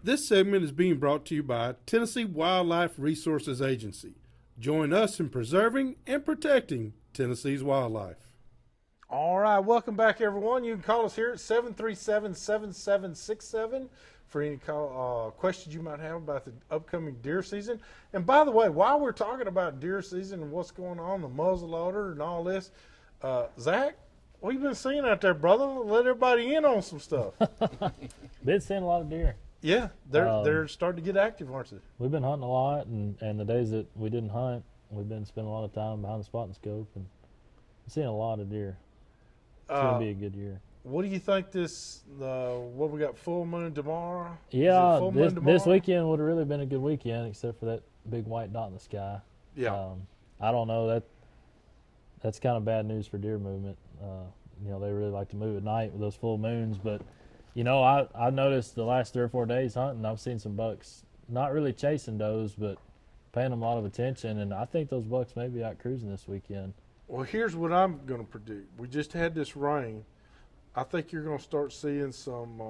This segment is being brought to you by Tennessee Wildlife Resources Agency. Join us in preserving and protecting Tennessee's wildlife. All right, welcome back, everyone. You can call us here at 737-7767 for any questions you might have about the upcoming deer season. And by the way, while we're talking about deer season and what's going on, the muzzleloader and all this, Zach, what have you been seeing out there, brother? Let everybody in on some stuff. Been seeing a lot of deer. Yeah, they're starting to get active, aren't they? We've been hunting a lot, and the days that we didn't hunt, we've been spending a lot of time behind the spotting scope and seeing a lot of deer. It's going to be a good year. What do you think what we got, full moon tomorrow? Yeah, this weekend would have really been a good weekend except for that big white dot in the sky. Yeah. I don't know, that's kind of bad news for deer movement. They really like to move at night with those full moons, but I've noticed the last 3 or 4 days hunting, I've seen some bucks not really chasing does, but paying them a lot of attention, and I think those bucks may be out cruising this weekend. Well, here's what I'm going to predict. We just had this rain. I think you're going to start seeing some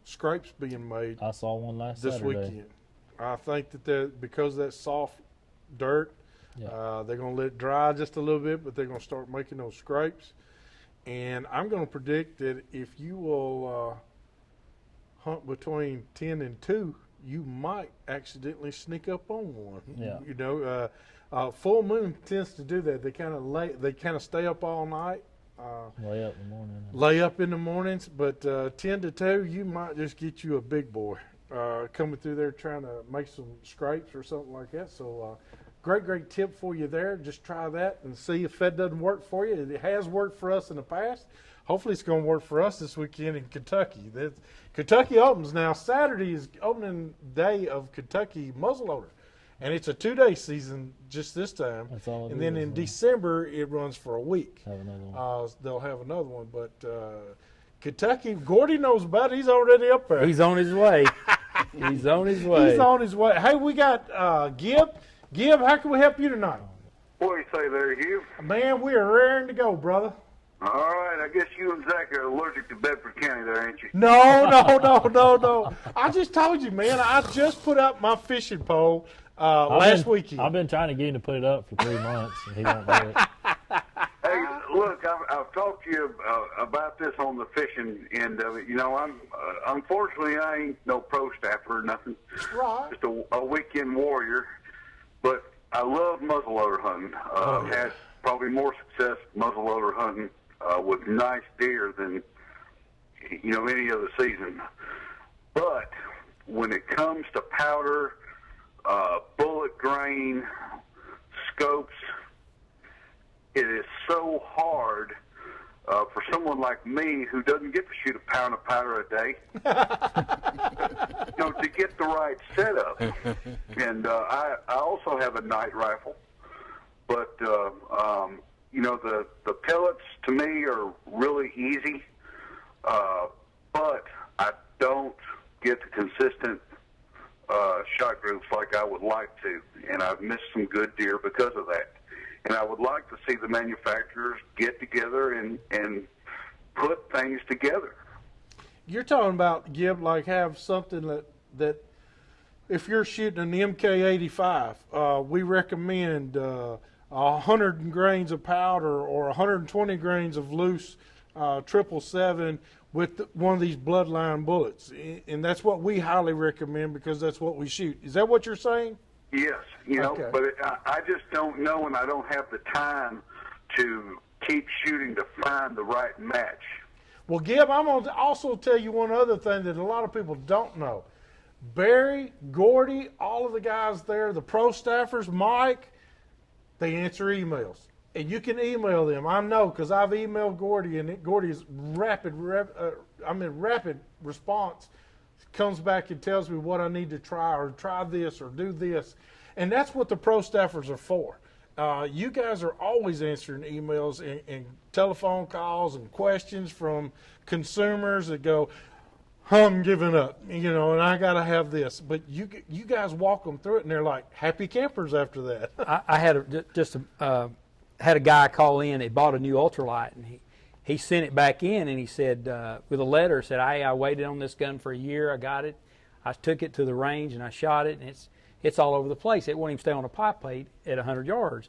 scrapes being made. I saw one last this Saturday. Weekend. I think that because of that soft dirt, yeah. They're going to let it dry just a little bit, but they're going to start making those scrapes. And I'm going to predict that if you will hunt between 10 and 2, you might accidentally sneak up on one. Yeah. Full moon tends to do that. They kind of stay up all night. Lay up in the morning. Lay up in the mornings, but 10 to 2, you might just get you a big boy coming through there trying to make some scrapes or something like that. So great tip for you there. Just try that and see if that doesn't work for you. It has worked for us in the past. Hopefully it's going to work for us this weekend in Kentucky. Kentucky opens now. Saturday is opening day of Kentucky Muzzleloader. And it's a 2-day season just this time. That's all it and then is, in December, it runs for a week. Have another one. They'll have another one. But Kentucky, Gordy knows about it. He's already up there. He's on his way. He's on his way. He's on his way. Hey, we got Gib. Gib, how can we help you tonight? What do you say there, Hugh? Man, we are raring to go, brother. All right, I guess you and Zach are allergic to Bedford County there, ain't you? No. I just told you, man. I just put up my fishing pole last weekend. I've been trying to get him to put it up for 3 months, and he won't do it. Hey, look, I've talked to you about this on the fishing end of it. Unfortunately, I ain't no pro staffer or nothing. Right. Just a weekend warrior. But I love muzzleloader hunting. I've had probably more success muzzleloader hunting with nice deer than any other season. But when it comes to powder, bullet grain, scopes, it is so hard for someone like me who doesn't get to shoot a pound of powder a day, to get the right setup. And I also have a night rifle, but the pellets to me are really easy, but I don't get the consistent shot groups like I would like to, and I've missed some good deer because of that. And I would like to see the manufacturers get together and put things together. You're talking about, Gib, like have something that if you're shooting an MK85, we recommend 100 grains of powder or 120 grains of loose 777 with one of these bloodline bullets. And that's what we highly recommend because that's what we shoot. Is that what you're saying? Yes, Okay. But I just don't know, and I don't have the time to keep shooting to find the right match. Well, Gib, I'm going to also tell you one other thing that a lot of people don't know. Barry, Gordy, all of the guys there, the pro staffers, Mike, they answer emails. And you can email them. I know because I've emailed Gordy, and Gordy's rapid response comes back and tells me what I need to try or try this or do this. And that's what the pro staffers are for. You guys are always answering emails and telephone calls and questions from consumers that go, I'm giving up, and I got to have this. But you guys walk them through it, and they're like happy campers after that. I had had a guy call in. He bought a new ultralight, and he sent it back in, and he said with a letter, said, "Hey, I waited on this gun for a year. I got it. I took it to the range and I shot it, and it's all over the place. It won't even stay on a pipe plate at 100 yards.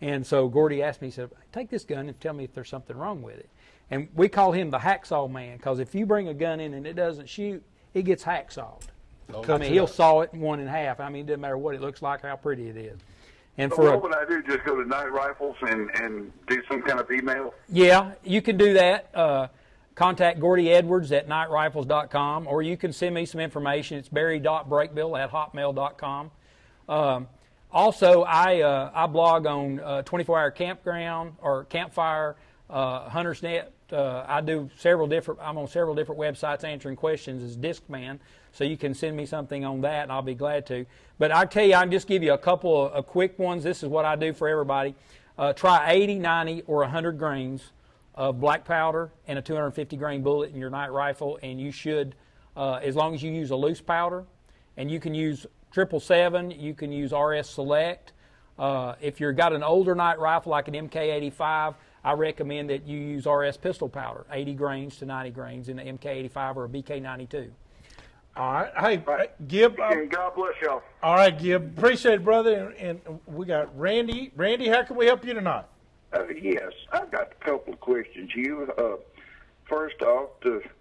And so Gordy asked me, he said, take this gun and tell me if there's something wrong with it. And we call him the hacksaw man, because if you bring a gun in and it doesn't shoot, it gets hacksawed. I mean, he'll saw it in one in half. I mean, it doesn't matter what it looks like, how pretty it is. And So for what would I do? Just go to Night Rifles and do some kind of email? Yeah, you can do that. Contact Gordy Edwards at nightrifles.com, or you can send me some information. It's barry.breakbill@hotmail.com. Also, I blog on 24-hour campground or campfire, Hunter's Net. I'm on several different websites answering questions as Discman, so you can send me something on that, and I'll be glad to. But I tell you, I'll just give you a couple of quick ones. This is what I do for everybody. Try 80, 90, or 100 grains of black powder and a 250 grain bullet in your night rifle, and you should, as long as you use a loose powder, and you can use 777, you can use RS Select. If you've got an older night rifle like an MK85, I recommend that you use RS pistol powder, 80 grains to 90 grains in the MK85 or a BK92. All right. Hey, Gib. And God bless y'all. All right, Gib. Appreciate it, brother. And we got Randy. Randy, how can we help you tonight? Yes, I've got a couple of questions. First off,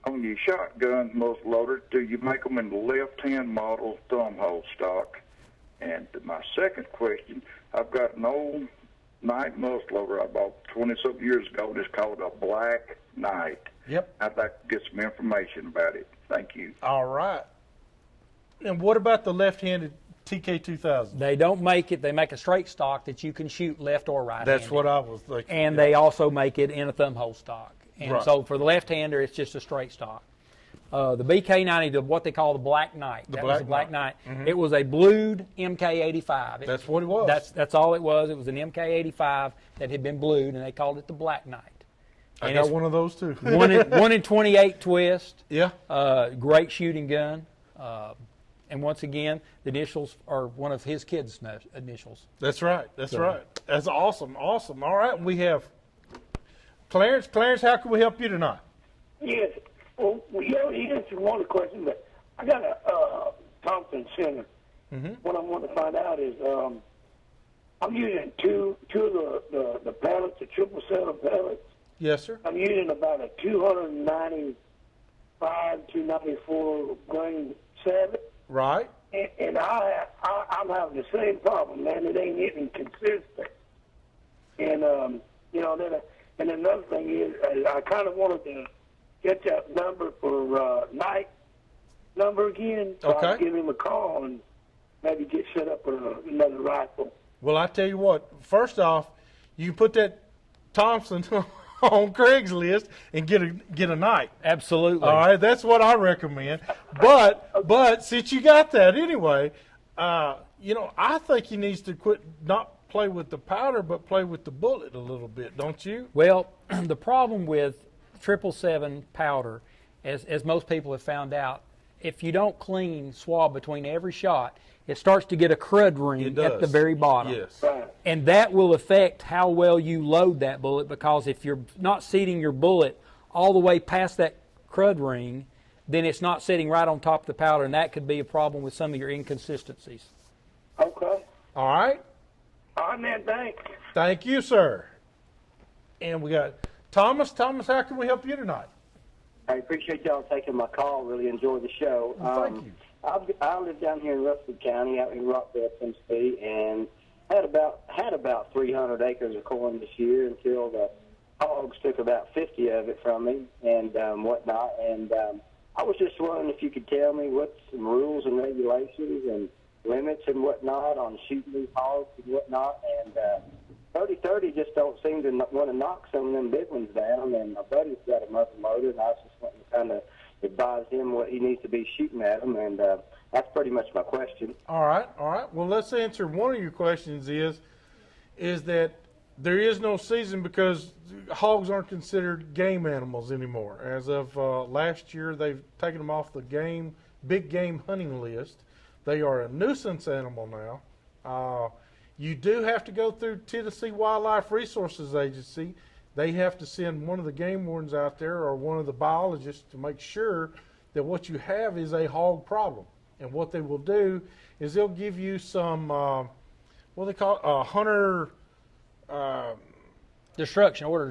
on your shotgun muzzleloader, do you make them in the left-hand model thumb hole stock? And my second question, I've got an old Knight muzzleloader I bought 20-something years ago. It's called a Black Knight. Yep. I'd like to get some information about it. Thank you. All right. And what about the left-handed TK2000? They don't make it. They make a straight stock that you can shoot left or right. That's what I was thinking. And they also make it in a thumb hole stock. And Right. so for the left-hander, it's just a straight stock. The BK90, what they call the Black Knight. That was the Black Knight. Mm-hmm. It was a blued MK85. That's what it was. That's all it was. It was an MK85 that had been blued, and they called it the Black Knight. I And got it's one of those too. one in 28 twist. Yeah. Great shooting gun. And once again, the initials are one of his kids' initials. That's right. That's right. That's awesome. Awesome. All right. We have Clarence. Clarence, how can we help you tonight? Yes. Well, you already answered one of the questions, but I got a Thompson Center. Mm-hmm. What I want to find out is I'm using two of the pellets, the 777 pellets. Yes, sir. I'm using about a 295, 294 grain savage. Right. And I'm having the same problem, man. It ain't getting consistent. And, and another thing is I kind of wanted to get that number for Knight number again, so I can give him a call and maybe get set up with another rifle. Well, I tell you what. First off, you can put that Thompson on Craigslist and get a Knight. Absolutely. All right, that's what I recommend. But since you got that anyway, I think he needs to quit not play with the powder, but play with the bullet a little bit, don't you? Well, the problem with 777 powder, as most people have found out, if you don't clean swab between every shot, it starts to get a crud ring at the very bottom. Yes. And that will affect how well you load that bullet, because if you're not seating your bullet all the way past that crud ring, then it's not sitting right on top of the powder, and that could be a problem with some of your inconsistencies. Okay. All right. All right, man, thanks. Thank you, sir. And we got Thomas. Thomas, how can we help you tonight? I appreciate y'all taking my call. Really enjoy the show. Thank you. I live down here in Rutherford County, out in Rockville, Tennessee, and had about 300 acres of corn this year until the hogs took about 50 of it from me and whatnot. And I was just wondering if you could tell me what some rules and regulations and limits and whatnot on shooting these hogs and whatnot. And 30-30 just don't seem to want to knock some of them big ones down. And my buddy's got a muzzleloader, and I was just wanting to kind of advise him what he needs to be shooting at them. And that's pretty much my question. All right. Well, let's answer one of your questions is that there is no season because hogs aren't considered game animals anymore. As of last year, they've taken them off the big game hunting list. They are a nuisance animal now. You do have to go through Tennessee Wildlife Resources Agency. They have to send one of the game wardens out there or one of the biologists to make sure that what you have is a hog problem. And what they will do is they'll give you some, what they call it, hunter. Order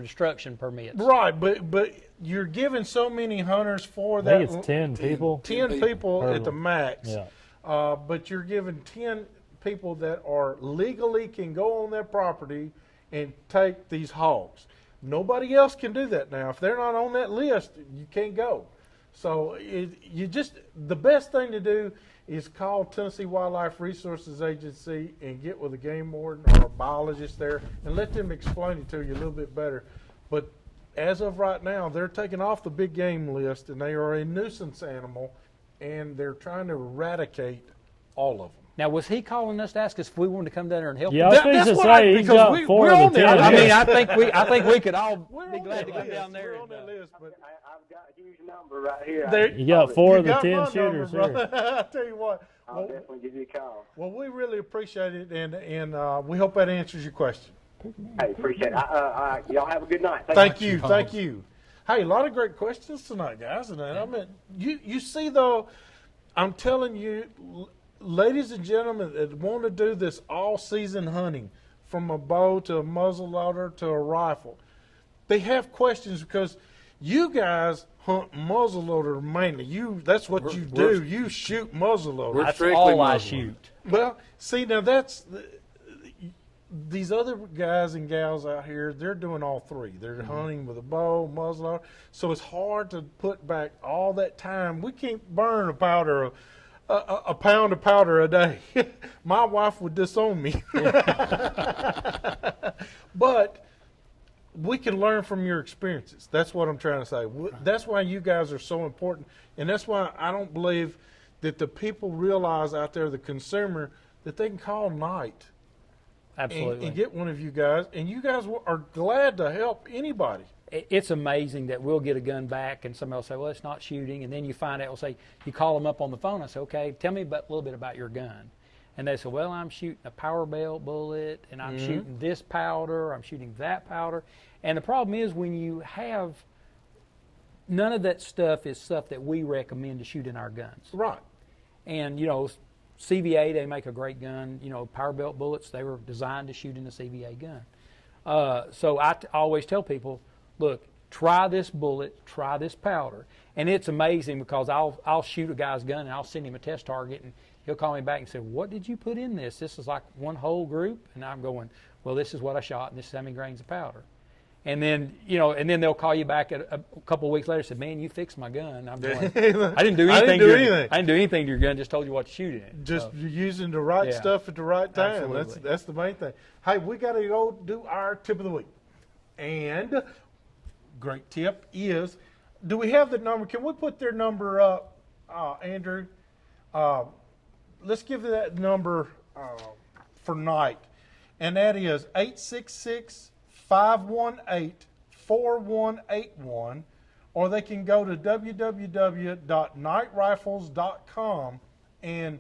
destruction permits. Right, but you're giving so many hunters for I that. think it's 10 people. 10 people at the max. Yeah. But you're giving 10 people that are legally can go on that property and take these hogs. Nobody else can do that now. If they're not on that list, you can't go. So the best thing to do is call Tennessee Wildlife Resources Agency and get with a game warden or a biologist there and let them explain it to you a little bit better. But as of right now, they're taking off the big game list, and they are a nuisance animal, and they're trying to eradicate all of them. Now, was he calling us to ask us if we wanted to come down there and help Yeah, him? I was going to say he's got 4 of the 10. I mean, I think we could all We're be on glad that to come list. down there. We're on that list, but I've got a huge number right here. There- You got 4 of the got 10 my shooters number, here. brother. I tell you what. I'll definitely give you a call. Well, we really appreciate it, and we hope that answers your question. Hey, appreciate it. Y'all have a good night. Thank you. Hey, a lot of great questions tonight, guys. And I mean, you see, though, I'm telling you, ladies and gentlemen that want to do this all-season hunting, from a bow to a muzzleloader to a rifle, they have questions because you guys hunt muzzleloader mainly. That's what you do. You shoot muzzleloader. That's strictly all I muzzleloader. shoot. Well, see, now these other guys and gals out here, they're doing all three. They're hunting with a bow, muzzleloader. So it's hard to put back all that time. We can't burn a pound of powder a day. My wife would disown me. But we can learn from your experiences. That's what I'm trying to say. That's why you guys are so important. And that's why I don't believe that the people realize out there, the consumer, that they can call Knight Absolutely. and get one of you guys. And you guys are glad to help anybody. It's amazing that we'll get a gun back and somebody will say, well, it's not shooting. And then you find out, we'll say, you call them up on the phone. I say, okay, tell me a little bit about your gun. And they say, well, I'm shooting a power belt bullet, and I'm shooting this powder, I'm shooting that powder. And the problem is when you have, none of that stuff is stuff that we recommend to shoot in our guns. Right. And, CVA, they make a great gun. Power belt bullets, they were designed to shoot in a CVA gun. So I always tell people, look, try this bullet, try this powder. And it's amazing because I'll shoot a guy's gun and I'll send him a test target and he'll call me back and say, what did you put in this? This is like one whole group. And I'm going, well, this is what I shot and this is how many grains of powder. And then, they'll call you back a couple of weeks later and say, man, you fixed my gun. I'm going, I didn't do anything. I didn't do anything to your gun, just told you what to shoot in it. Just using the right stuff at the right time. Absolutely. That's the main thing. Hey, we got to go do our tip of the week. And great tip is, do we have the number? Can we put their number up, Andrew? Let's give that number for Knight. And that is 866-518-4181. Or they can go to www.nightrifles.com and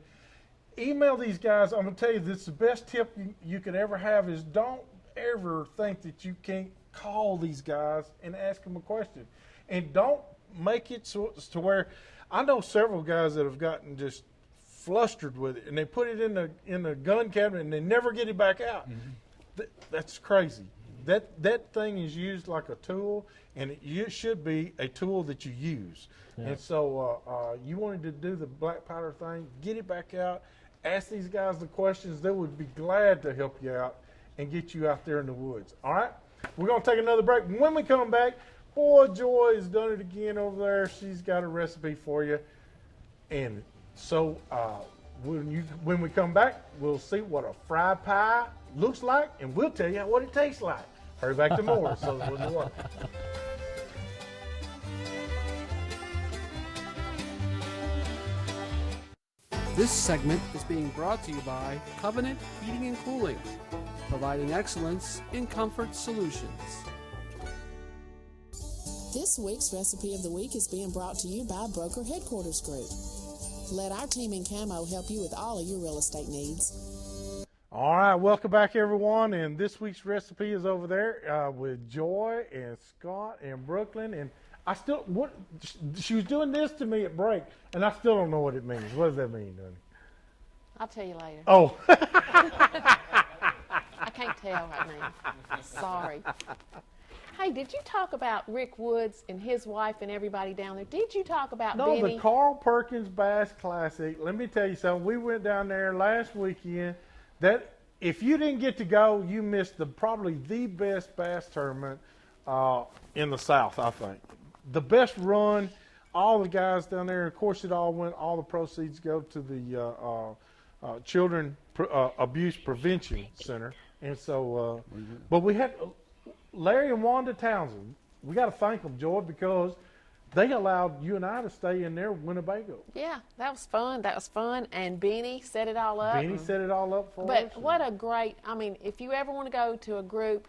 email these guys. I'm going to tell you, this is the best tip you could ever have is don't ever think that you can't call these guys and ask them a question. And don't make it so to where, I know several guys that have gotten just flustered with it, and they put it in the gun cabinet and they never get it back out. That's crazy. That thing is used like a tool, and it should be a tool that you use. Yeah. And so you wanted to do the black powder thing, get it back out, ask these guys the questions. They would be glad to help you out and get you out there in the woods. All right? We're going to take another break. When we come back, boy, Joy has done it again over there. She's got a recipe for you. And so when we come back, we'll see what a fried pie looks like, and we'll tell you what it tastes like. Hurry back to more. So we'll work. This segment is being brought to you by Covenant Heating and Cooling, providing excellence in comfort solutions. This week's Recipe of the Week is being brought to you by Broker Headquarters Group. Let our team in Camo help you with all of your real estate needs. All right, welcome back, everyone. And this week's recipe is over there with Joy and Scott and Brooklyn. And I still what she was doing this to me at break, and I still don't know what it means. What does that mean, honey? I'll tell you later. Oh. I can't tell right now. Sorry. Hey, did you talk about Rick Woods and his wife and everybody down there? Did you talk about No, Benny? the Carl Perkins Bass Classic. Let me tell you something. We went down there last weekend. That if you didn't get to go, you missed probably the best bass tournament in the South, I think. The best run. All the guys down there. Of course, all the proceeds go to the Children Abuse Prevention Center. And so, but we had Larry and Wanda Townsend. We got to thank them, Joy, because they allowed you and I to stay in their Winnebago. Yeah, that was fun. That was fun. And Benny set it all up. Benny set it all up for us. But what a great, if you ever want to go to a group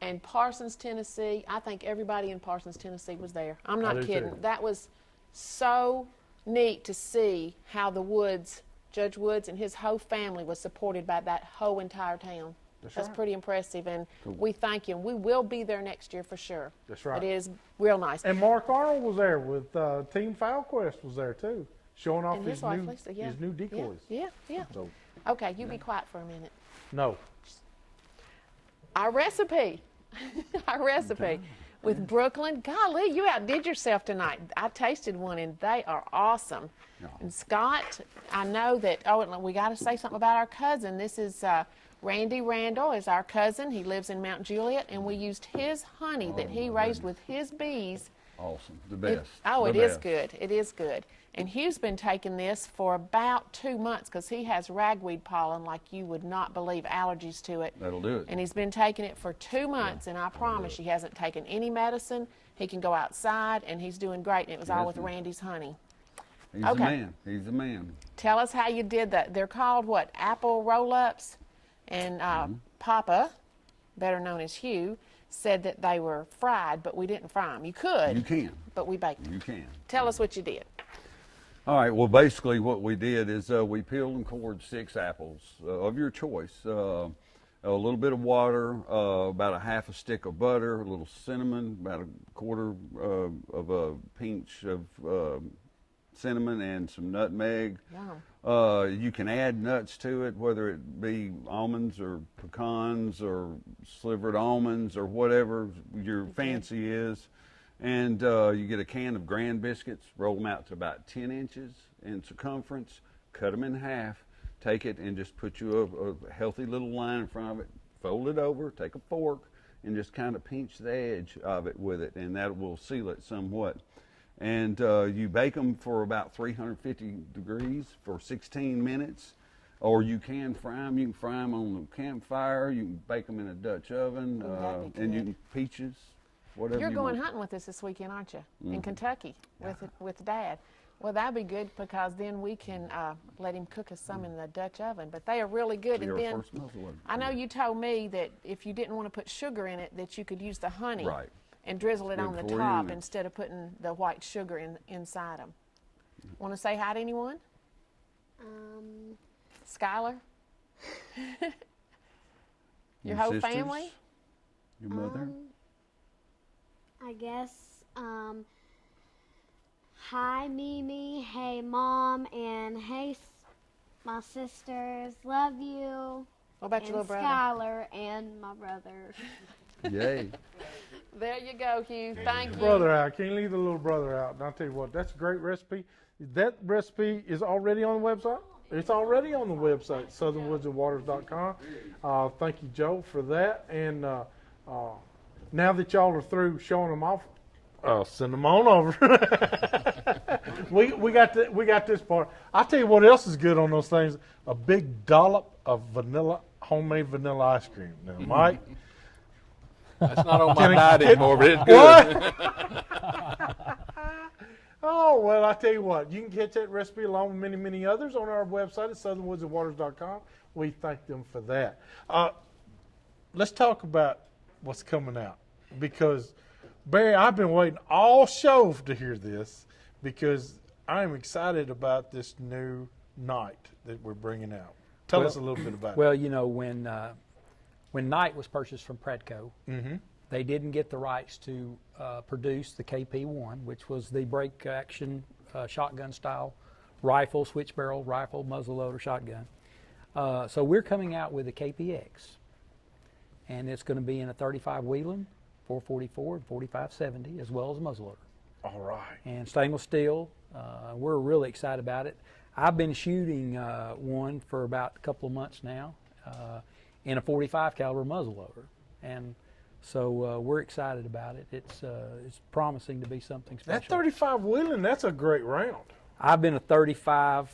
in Parsons, Tennessee, I think everybody in Parsons, Tennessee was there. I'm not kidding. Too. That was so neat to see how the Woods, Judge Woods and his whole family was supported by that whole entire town. That's right. pretty impressive, and we thank you. And we will be there next year for sure. That's right. It is real nice. And Mark Arnold was there with Team Foul Quest was there too, showing off And his wife, new Lisa, yeah. his new decoys. Yeah. So, Okay, you be quiet for a minute. no. Our recipe. Our recipe with Brooklyn. Golly, you outdid yourself tonight. I tasted one, and they are awesome. Yeah. And Scott, I know that, we got to say something about our cousin. This is Randy Randall is our cousin. He lives in Mount Juliet, and we used his honey that he raised with his bees. Awesome. The best. It is good. It is good. And Hugh's been taking this for about 2 months because he has ragweed pollen like you would not believe, allergies to it. That'll do it. And he's been taking it for 2 months, and I promise he hasn't taken any medicine. He can go outside, and he's doing great. And it was all with Randy's honey. He's a man. He's a man. Tell us how you did that. They're called what? Apple roll-ups? And Papa, better known as Hugh, said that they were fried, but we didn't fry them. You could. You can. But we baked them. You can. Tell us what you did. All right. Well, basically what we did is we peeled and cored 6 apples of your choice. A little bit of water, about a half a stick of butter, a little cinnamon, about a quarter of a pinch of cinnamon, and some nutmeg. Yum. You can add nuts to it, whether it be almonds or pecans or slivered almonds or whatever your fancy is. And you get a can of Grand biscuits, roll them out to about 10 inches in circumference, cut them in half, take it and just put you a healthy little line in front of it, fold it over, take a fork, and just kind of pinch the edge of it with it, and that will seal it somewhat. And you bake them for about 350 degrees for 16 minutes, or you can fry them. You can fry them on the campfire. You can bake them in a Dutch oven, and you can peaches, whatever. You're you going want. hunting with us this weekend, aren't you? In Kentucky with Dad. Well, that'd be good because then we can let him cook us some in the Dutch oven. But they are really good. Be And our then first muzzleloader. I know you told me that if you didn't want to put sugar in it, that you could use the honey. Right. And drizzle it Good on the for you, top and- instead of putting the white sugar inside them. Want to say hi to anyone? Skylar? Your whole sisters? family? Your mother? I guess, hi Mimi, hey Mom, and hey my sisters, love you. What about your and little brother? Skylar and my brother. Yay. There you go, Hugh. Thank you. Brother out. Can't leave the little brother out. And I'll tell you what, that's a great recipe. That recipe is already on the website. It's already on the website, southernwoodsandwaters.com. Thank you, Joe, for that. And now that y'all are through showing them off, send them on over. we got this part. I'll tell you what else is good on those things. A big dollop of homemade vanilla ice cream. Now, Mike. That's not on my diet anymore, but it's good. What? Oh, well, I tell you what. You can get that recipe along with many, many others on our website at southernwoodsandwaters.com. We thank them for that. Let's talk about what's coming out. Because, Barry, I've been waiting all show to hear this because I'm excited about this new night that we're bringing out. Tell us a little bit about it. Well, you know, when Knight was purchased from Pradco, They didn't get the rights to produce the KP1, which was the break action shotgun style rifle, switch barrel rifle, muzzleloader shotgun. So we're coming out with a KPX, and it's going to be in a 35 Wheeling, 444 and 4570, as well as a muzzleloader. All right. And stainless steel. We're really excited about it. I've been shooting one for about a couple of months now in a 45 caliber muzzleloader, and so we're excited about it. It's promising to be something special. That 35 Wheeling, that's a great round. I've been a 35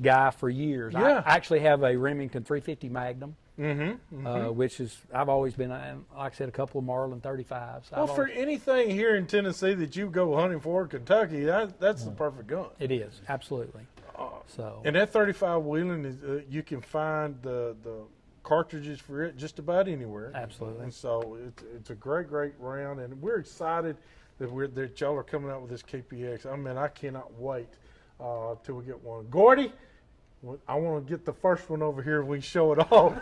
guy for years. Yeah. I actually have a Remington 350 Magnum, Mm-hmm. which is, I've always been, like I said, a couple of Marlin 35s. Well, for anything here in Tennessee that you go hunting for, Kentucky, that's the perfect gun. It is, absolutely. So. And that 35 Wheeling is, you can find the cartridges for it just about anywhere. Absolutely. And so it's a great round, and we're excited that y'all are coming out with this KPX. I mean, I cannot wait till we get one. Gordy, I want to get the first one over here. We show it off.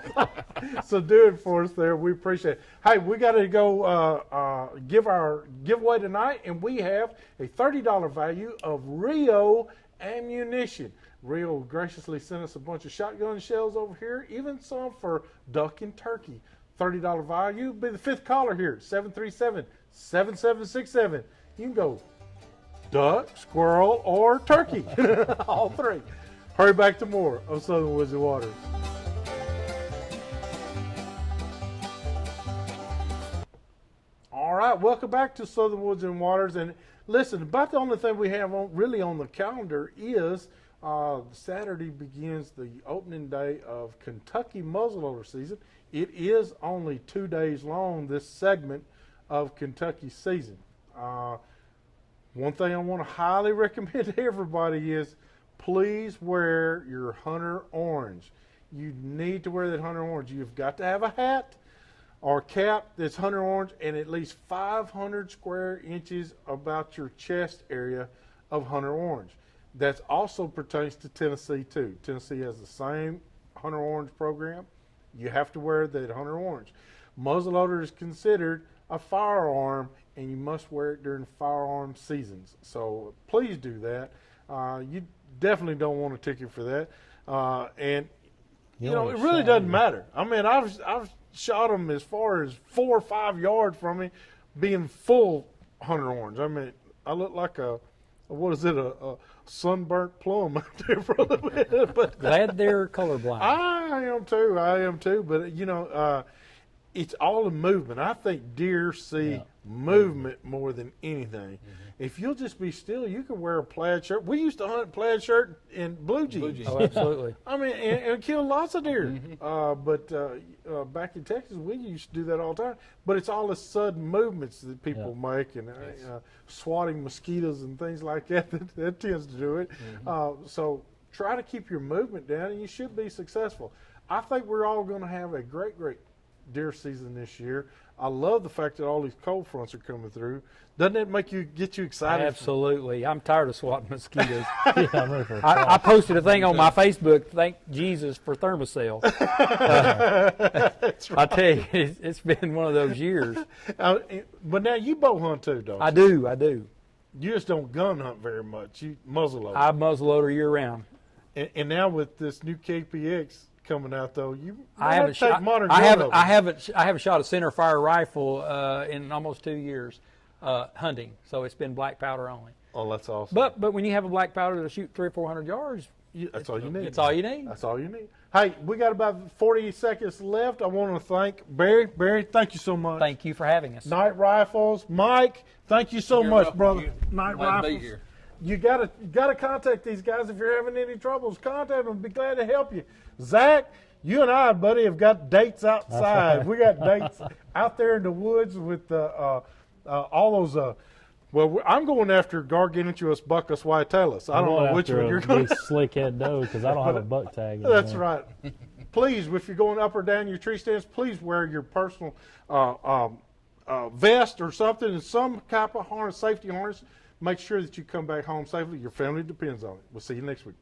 So do it for us there. We appreciate it. Hey, we got to go give our giveaway tonight, and we have a $30 value of Rio ammunition. Rio graciously sent us a bunch of shotgun shells over here, even some for duck and turkey. $30 value. Be the fifth caller here, 737-7767. You can go duck, squirrel, or turkey. All three. Hurry back to more of Southern Woods and Waters. All right, welcome back to Southern Woods and Waters. And listen, about the only thing we have really on the calendar is Saturday begins the opening day of Kentucky muzzleloader season. It is only 2 days long, this segment of Kentucky season. One thing I want to highly recommend to everybody is please wear your hunter orange. You need to wear that hunter orange. You've got to have a hat or cap that's hunter orange and at least 500 square inches about your chest area of hunter orange. That also pertains to Tennessee too. Tennessee has the same hunter orange program. You have to wear that hunter orange. Muzzleloader is considered a firearm, and you must wear it during firearm seasons. So please do that. You definitely don't want a ticket for that. And you know, it really doesn't matter. I mean, I've shot them as far as 4 or 5 yards from me, being full hunter orange. I mean, I look like a sunburnt plum out there for a little bit. But glad they're colorblind. I am too. But you know, it's all in movement. I think deer see movement more than anything. If you'll just be still, you can wear a plaid shirt. We used to hunt plaid shirt in blue jeans. Oh, absolutely. I mean, and kill lots of deer. But back in Texas, we used to do that all the time. But it's all the sudden movements that people make, and swatting mosquitoes and things like that. That tends to do it. So try to keep your movement down, and you should be successful. I think we're all going to have a great deer season this year. I love the fact that all these cold fronts are coming through. Doesn't that get you excited? Absolutely. I'm tired of swatting mosquitoes. I'm ready for I posted a thing on my Facebook, thank Jesus for Thermacell. That's right. I tell you, it's been one of those years. But now you bow hunt too, don't you? I do. You just don't gun hunt very much. You muzzleloader. I muzzleloader year round. And now with this new KPX coming out, though, I haven't shot a center fire rifle in almost 2 years hunting, so it's been black powder only. Oh, that's awesome. But when you have a black powder to shoot 300 or 400 yards, that's all you need. It's all you need. That's all you need. Hey, we got about 40 seconds left. I want to thank Barry. Barry, thank you so much. Thank you for having us. Night Rifles, Mike. Thank you so much, brother. Night Glad Rifles. to be here. You gotta contact these guys if you're having any troubles. Contact them. Be glad to help you. Zach, you and I, buddy, have got dates outside. Right. We got dates out there in the woods with all those. I'm going after Gargantuous Buckus Whitetailus. I don't know which one you're going to. Slick head doe because I don't have a buck tag. That's right. Please, if you're going up or down your tree stands, please wear your personal vest or something and some type of harness, safety harness. Make sure that you come back home safely. Your family depends on it. We'll see you next week.